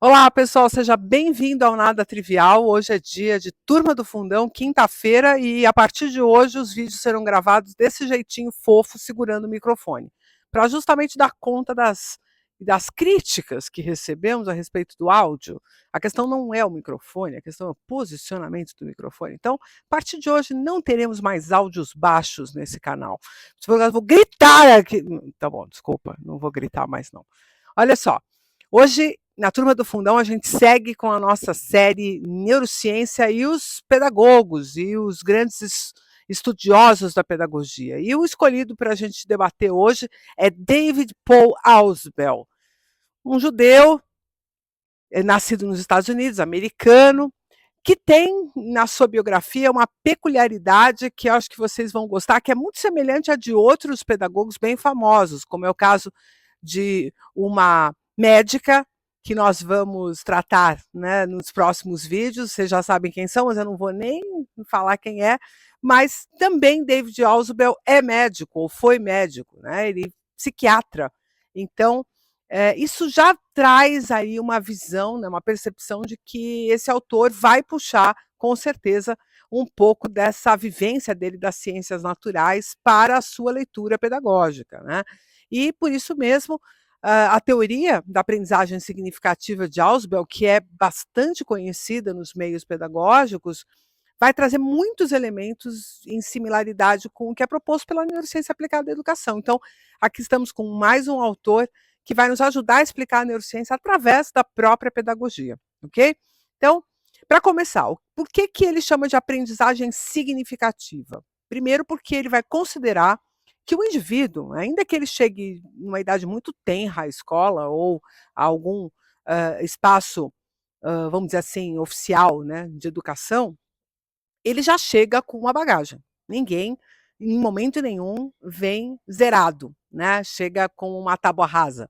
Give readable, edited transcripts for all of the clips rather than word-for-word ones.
Olá, pessoal, seja bem-vindo ao Nada Trivial. Hoje é dia de Turma do Fundão, quinta-feira, e a partir de hoje os vídeos serão gravados desse jeitinho fofo, segurando o microfone, para justamente dar conta das críticas que recebemos a respeito do áudio. A questão não é o microfone, a questão é o posicionamento do microfone. Então, a partir de hoje, não teremos mais áudios baixos nesse canal. Eu vou gritar aqui. Tá bom, desculpa, não vou gritar mais, não. Olha só, hoje na Turma do Fundão, a gente segue com a nossa série Neurociência e os pedagogos e os grandes estudiosos da pedagogia. E o escolhido para a gente debater hoje é David Paul Ausubel, um judeu nascido nos Estados Unidos, americano, que tem na sua biografia uma peculiaridade que eu acho que vocês vão gostar, que é muito semelhante à de outros pedagogos bem famosos, como é o caso de uma médica que nós vamos tratar, né, nos próximos vídeos. Vocês já sabem quem são, mas eu não vou nem falar quem é. Mas também David Ausubel é médico, ou foi médico, né? Ele é psiquiatra. Então, isso já traz aí uma visão, né, uma percepção de que esse autor vai puxar, com certeza, um pouco dessa vivência dele das ciências naturais para a sua leitura pedagógica, né? E por isso mesmo, a teoria da aprendizagem significativa de Ausubel, que é bastante conhecida nos meios pedagógicos, vai trazer muitos elementos em similaridade com o que é proposto pela neurociência aplicada à educação. Então, aqui estamos com mais um autor que vai nos ajudar a explicar a neurociência através da própria pedagogia, ok? Então, para começar, por que, que ele chama de aprendizagem significativa? Primeiro, porque ele vai considerar que o indivíduo, ainda que ele chegue numa idade muito tenra à escola ou a algum espaço, vamos dizer assim, oficial, né, de educação, ele já chega com uma bagagem. Ninguém, em momento nenhum, vem zerado, né? Chega com uma tábua rasa.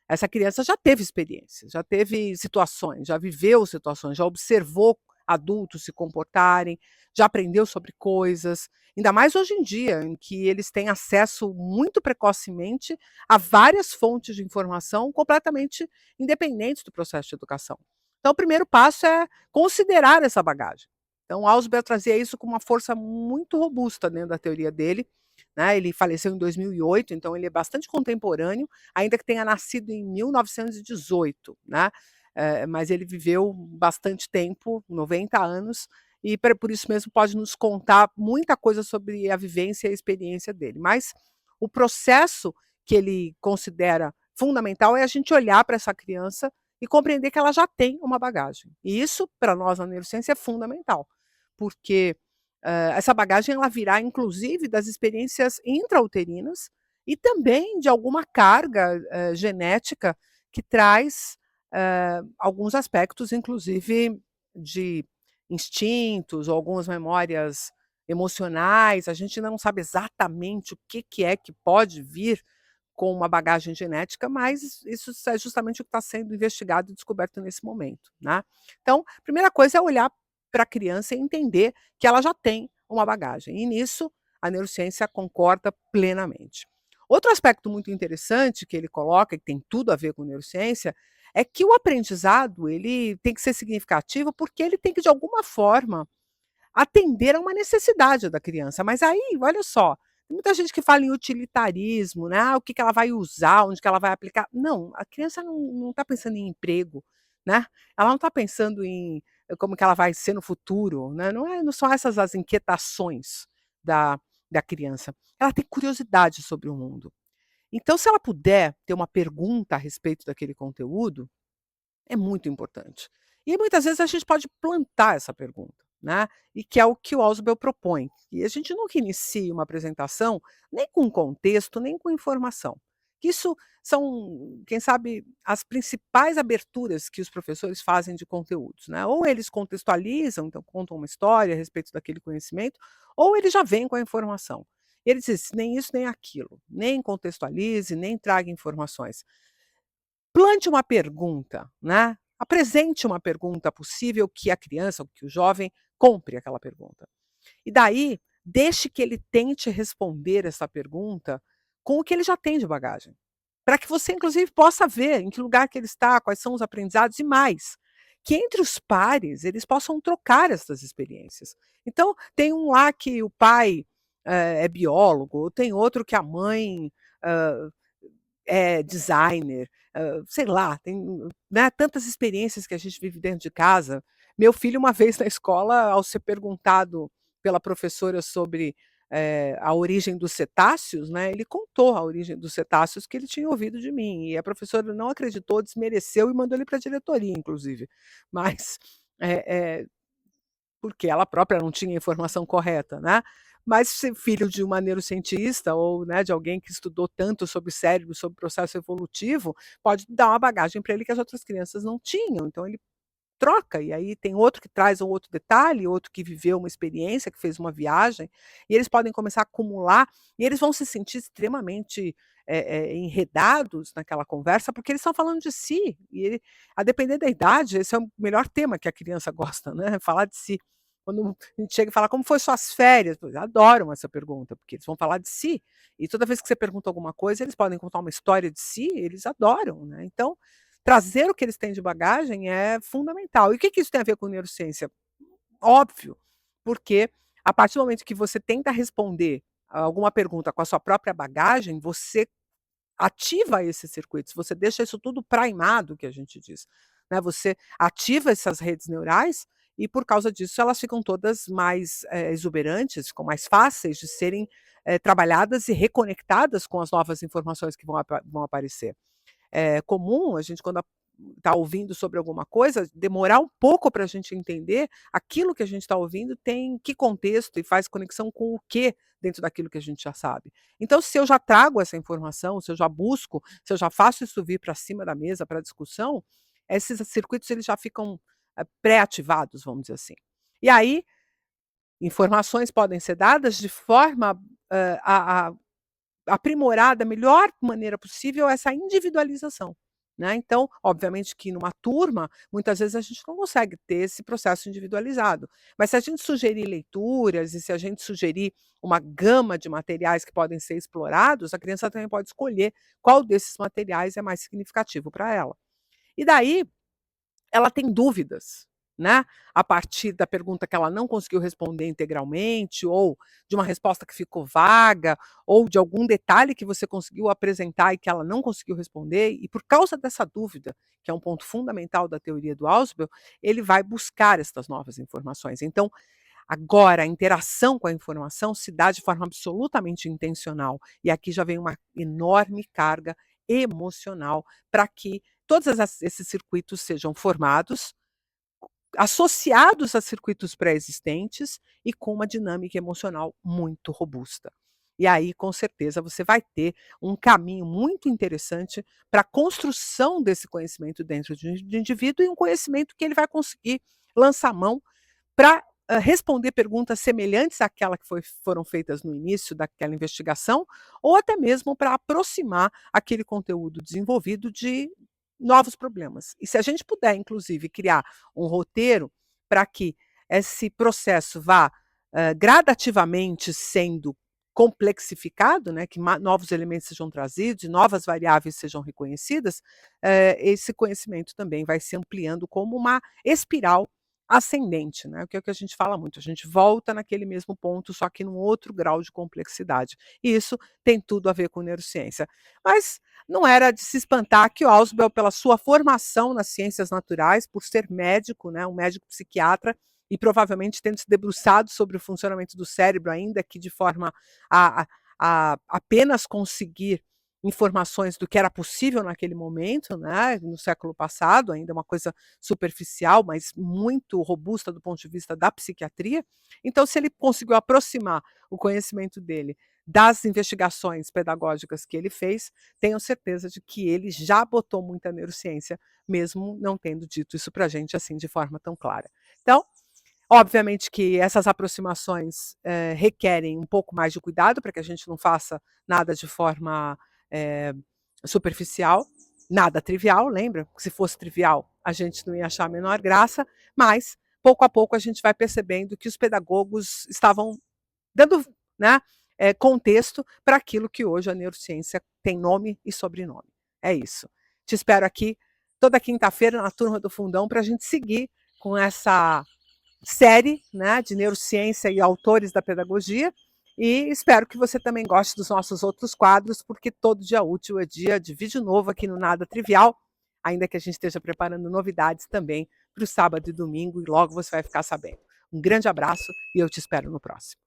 Essa criança já teve experiências, já teve situações, já viveu situações, já observou adultos se comportarem, já aprendeu sobre coisas, ainda mais hoje em dia, em que eles têm acesso muito precocemente a várias fontes de informação completamente independentes do processo de educação. Então, o primeiro passo é considerar essa bagagem. Então, Ausubel trazia isso com uma força muito robusta dentro da teoria dele, né? Ele faleceu em 2008, então ele é bastante contemporâneo, ainda que tenha nascido em 1918, né? Mas ele viveu bastante tempo, 90 anos, e por isso mesmo pode nos contar muita coisa sobre a vivência e a experiência dele. Mas o processo que ele considera fundamental é a gente olhar para essa criança e compreender que ela já tem uma bagagem. E isso, para nós na neurociência, é fundamental, porque essa bagagem ela virá, inclusive, das experiências intrauterinas e também de alguma carga genética que traz alguns aspectos, inclusive, de instintos ou algumas memórias emocionais. A gente não sabe exatamente o que é que pode vir com uma bagagem genética, mas isso é justamente o que está sendo investigado e descoberto nesse momento, né? Então, a primeira coisa é olhar para a criança e entender que ela já tem uma bagagem. E nisso a neurociência concorda plenamente. Outro aspecto muito interessante que ele coloca, que tem tudo a ver com neurociência, é que o aprendizado ele tem que ser significativo porque ele tem que, de alguma forma, atender a uma necessidade da criança. Mas aí, olha só, tem muita gente que fala em utilitarismo, né? O que, que ela vai usar, onde que ela vai aplicar. Não, a criança não está pensando em emprego, né? Ela não está pensando em como que ela vai ser no futuro, né? Não são essas as inquietações da, da criança. Ela tem curiosidade sobre o mundo. Então, se ela puder ter uma pergunta a respeito daquele conteúdo, é muito importante. E muitas vezes a gente pode plantar essa pergunta, né? E que é o que o Ausubel propõe. E a gente nunca inicia uma apresentação nem com contexto, nem com informação. Isso são, quem sabe, as principais aberturas que os professores fazem de conteúdos, né? Ou eles contextualizam, então contam uma história a respeito daquele conhecimento, ou eles já vêm com a informação. E ele diz nem isso nem aquilo, nem contextualize, nem traga informações. Plante uma pergunta, né? Apresente uma pergunta possível que a criança ou que o jovem compre aquela pergunta. E daí, deixe que ele tente responder essa pergunta com o que ele já tem de bagagem. para que você inclusive possa ver em que lugar que ele está, quais são os aprendizados e mais, que entre os pares eles possam trocar essas experiências. Então, tem um lá que o pai é biólogo, tem outro que a mãe hã, é designer, sei lá, tem, né, tantas experiências que a gente vive dentro de casa. Meu filho, uma vez na escola, ao ser perguntado pela professora sobre a origem dos cetáceos, né, ele contou a origem dos cetáceos que ele tinha ouvido de mim. E a professora não acreditou, desmereceu e mandou ele para a diretoria, inclusive. Mas porque ela própria não tinha a informação correta, né? Mas ser filho de uma neurocientista ou, né, de alguém que estudou tanto sobre cérebro, sobre processo evolutivo, pode dar uma bagagem para ele que as outras crianças não tinham. Então ele troca, e aí tem outro que traz um outro detalhe, outro que viveu uma experiência, que fez uma viagem, e eles podem começar a acumular, e eles vão se sentir extremamente enredados naquela conversa, porque eles estão falando de si, e a depender da idade, esse é o melhor tema que a criança gosta, né? Falar de si. Quando a gente chega e fala, como foi suas férias? Eles adoram essa pergunta, porque eles vão falar de si. E toda vez que você pergunta alguma coisa, eles podem contar uma história de si, eles adoram, né? Então, trazer o que eles têm de bagagem é fundamental. E o que que isso tem a ver com neurociência? Óbvio, porque a partir do momento que você tenta responder a alguma pergunta com a sua própria bagagem, você ativa esses circuitos, você deixa isso tudo primado, que a gente diz, né, você ativa essas redes neurais e por causa disso elas ficam todas mais, exuberantes, ficam mais fáceis de serem, trabalhadas e reconectadas com as novas informações que vão aparecer. É comum a gente quando está ouvindo sobre alguma coisa, demorar um pouco para a gente entender aquilo que a gente está ouvindo tem que contexto e faz conexão com o que dentro daquilo que a gente já sabe. Então, se eu já trago essa informação, se eu já busco, se eu já faço isso vir para cima da mesa para discussão, esses circuitos eles já ficam pré-ativados, vamos dizer assim. E aí, informações podem ser dadas de forma a aprimorar da melhor maneira possível essa individualização, né. Então, obviamente que numa turma, muitas vezes a gente não consegue ter esse processo individualizado, mas se a gente sugerir leituras e se a gente sugerir uma gama de materiais que podem ser explorados, a criança também pode escolher qual desses materiais é mais significativo para ela. E daí ela tem dúvidas, né, a partir da pergunta que ela não conseguiu responder integralmente, ou de uma resposta que ficou vaga, ou de algum detalhe que você conseguiu apresentar e que ela não conseguiu responder, e por causa dessa dúvida, que é um ponto fundamental da teoria do Ausubel, ele vai buscar estas novas informações. Então, agora a interação com a informação se dá de forma absolutamente intencional, e aqui já vem uma enorme carga emocional para que todos esses circuitos sejam formados, associados a circuitos pré-existentes e com uma dinâmica emocional muito robusta. E aí, com certeza, você vai ter um caminho muito interessante para a construção desse conhecimento dentro de um indivíduo e um conhecimento que ele vai conseguir lançar mão para responder perguntas semelhantes àquela que foram feitas no início daquela investigação, ou até mesmo para aproximar aquele conteúdo desenvolvido de novos problemas. E se a gente puder, inclusive, criar um roteiro para que esse processo vá gradativamente sendo complexificado, né, que novos elementos sejam trazidos e novas variáveis sejam reconhecidas, esse conhecimento também vai se ampliando como uma espiral ascendente, né, que é o que a gente fala muito, a gente volta naquele mesmo ponto, só que num outro grau de complexidade. E isso tem tudo a ver com neurociência. Mas não era de se espantar que o Ausubel, pela sua formação nas ciências naturais, por ser médico, né, um médico psiquiatra, e provavelmente tendo se debruçado sobre o funcionamento do cérebro, ainda que de forma a apenas conseguir informações do que era possível naquele momento, né, no século passado, ainda uma coisa superficial, mas muito robusta do ponto de vista da psiquiatria. Então, se ele conseguiu aproximar o conhecimento dele das investigações pedagógicas que ele fez, tenho certeza de que ele já botou muita neurociência, mesmo não tendo dito isso para a gente assim de forma tão clara. Então, obviamente que essas aproximações requerem um pouco mais de cuidado para que a gente não faça nada de forma eh, superficial, nada trivial, lembra? Se fosse trivial, a gente não ia achar a menor graça, mas pouco a pouco a gente vai percebendo que os pedagogos estavam dando, né, contexto para aquilo que hoje a neurociência tem nome e sobrenome. É isso. Te espero aqui toda quinta-feira na Turma do Fundão para a gente seguir com essa série, né, de neurociência e autores da pedagogia. E espero que você também goste dos nossos outros quadros, porque todo dia útil é dia de vídeo novo aqui no Nada Trivial, ainda que a gente esteja preparando novidades também para o sábado e domingo, e logo você vai ficar sabendo. Um grande abraço e eu te espero no próximo.